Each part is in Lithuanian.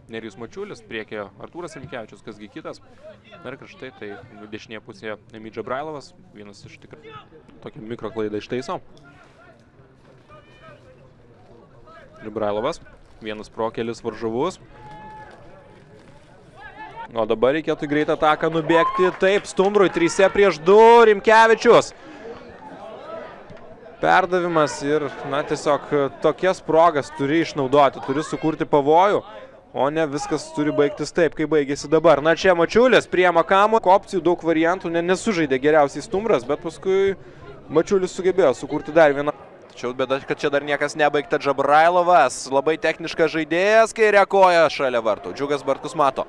Nerijus Mačiulis, priekio Artūras Rimkevičius, kasgi kitas. Ir kraštai, tai dešinėje pusėje Emid Džabrailovas, vienas iš tikrai tokią mikroklaidą ištaiso. Džabrailovas, vienas prokelis varžovus. O dabar reikėtų greitą ataką nubėgti. Taip, Stumbrui 3-2, Rimkevičius. Perdavimas ir, na, tiesiog tokias progas turi išnaudoti, turi sukurti pavojų, o ne viskas turi baigtis taip, kaip baigėsi dabar. Na, čia Mačiulis priema kamuolį, opcijų daug variantų, nesužaidė geriausiai Stumbras, bet paskui Mačiulis sugebėjo sukurti dar vieną. Tačiau bėda, kad čia dar niekas nebaigta. Džabrailovas, labai techniškas žaidėjas, kairė koja šalia vartų. Džiugas Bartkus mato,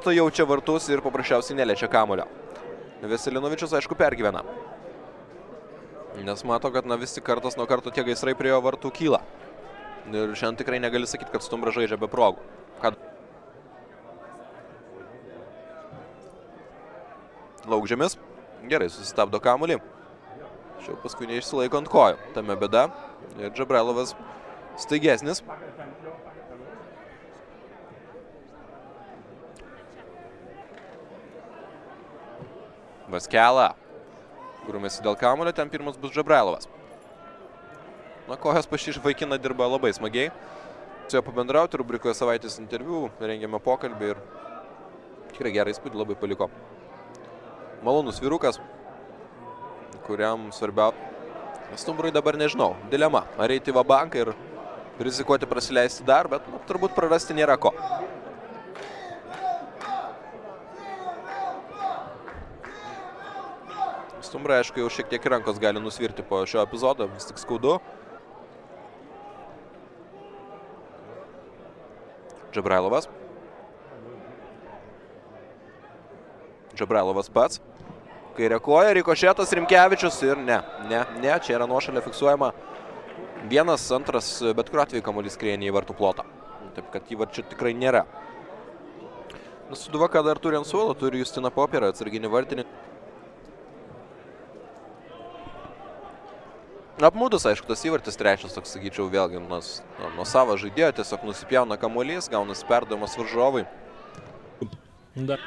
jaučia vartus ir paprasčiausiai neliečia kamuolio. Veselinovičius, aišku, pergyvena. Nes mato, kad vis tik kartas nuo karto tie gaisrai prie jo vartų kyla. Ir šiandien tikrai negali sakyti, kad Stumbras žaidžia be progų. Laukžemis gerai susistabdo kamuolį. Šiau paskui neišsilaiko ant kojų. Tame bėda. Ir Džabrailovas staigesnis. Vaskela. Grumėsi dėl kamuolio, ten pirmas bus Džabrailovas. Na, kojos pašį vaikiną dirba labai smagiai. Su jo pabendrauti rubrikoje savaitės interviu, rengėme pokalbį ir tikrai gerą įspūdį labai paliko. Malonus vyrukas, kuriam svarbiausia. Stumbrui dabar nežinau, dilema. Ar eiti va banką ir rizikuoti prasileisti dar, bet turbūt prarasti nėra ko. Stumbrai, aišku, jau šiek tiek rankos gali nusvirti po šio epizodo, vis tik skaudu. Džabrailovas. Džabrailovas pats. Kairė koja, rikošėtas, Rimkevičius ir ne, čia yra nuošalė fiksuojama. Vienas, antras, bet kuriuo atveju kamuolys skrieja į vartų plotą. Taip, kad įvarčių tikrai nėra. Suduva, ką dar turi ant suolo, turi Justiną Popierą, atsarginį vartinį. Apmūdus, aišku, tas įvartis trečias, toks, sakyčiau, vėlgi nuo savo žaidėjo, tiesiog nusipjauna kamuolys, gaunasi perdavimas varžovui. Dar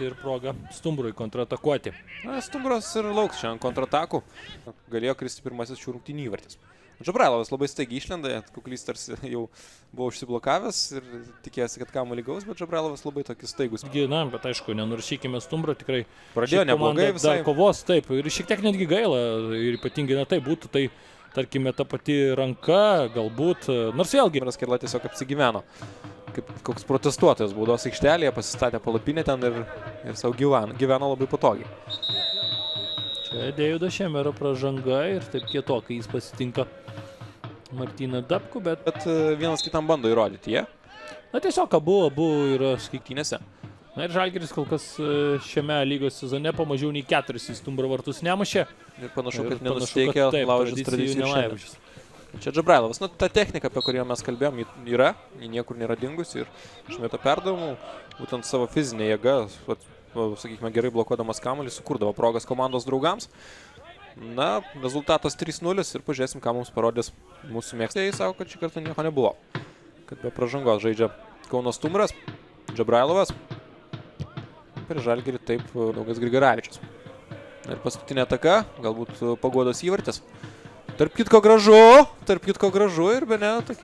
ir proga Stumbrui kontratakuoti. Na, Stumbras ir lauks šiandien kontratakų. Galėjo kristi pirmasis šių rungtynių įvartis. Džabrailovas labai staigiai išlenda, Kuklys tarsi jau buvo užsiblokavęs ir tikėjosi, kad kamuolį gaus, bet Džabrailovas labai tokis staigus. Na, bet aišku, nenurašykime Stumbrą, tikrai pradėjo neblogai visai. Dar kovos, taip, ir šiek tiek netgi gaila, ir ypatingai, na tai būtų, tai, tarkime, ta pati ranka, galbūt, nors vėlgi. Raskerla tiesiog apsigyveno, kaip koks protestuotojas baudos aikštelėje, pasistatė palapinę ten ir savo gyveno labai patogiai. Čia Deivido Šemero pražanga ir taip kietokai jis pasitinka Martyną Dabkų, bet vienas kitam bando įrodyti jie. Na tiesiog abu yra skaitinėse. Na ir Žalgiris kol kas šiame lygos sezone po mažiau nei 4 į Stumbro vartus nemušė. Ir panašu, kad nenusteikia laužys tradicijų šiandien. Čia Džabrailovas. Na, ta technika, apie kurią mes kalbėjom, yra, ji niekur nėra dingusi ir išmeta perdavimų, būtent savo fizinė jėga, sakykime, gerai blokuodamas kamuolį, sukurdavo progas komandos draugams. Na, rezultatas 3-0 ir pažiūrėsim, ką mums parodys mūsų mėgstėjai. Sako, kad šį kartą nieko nebuvo. Kad be pražangos žaidžia Kauno Stumbras, Džabrailovas. Per Žalgirį taip Daugas Grigaravičius. Ir paskutinė ataka, galbūt paguodos įvartis. Tarp kitko gražu ir bene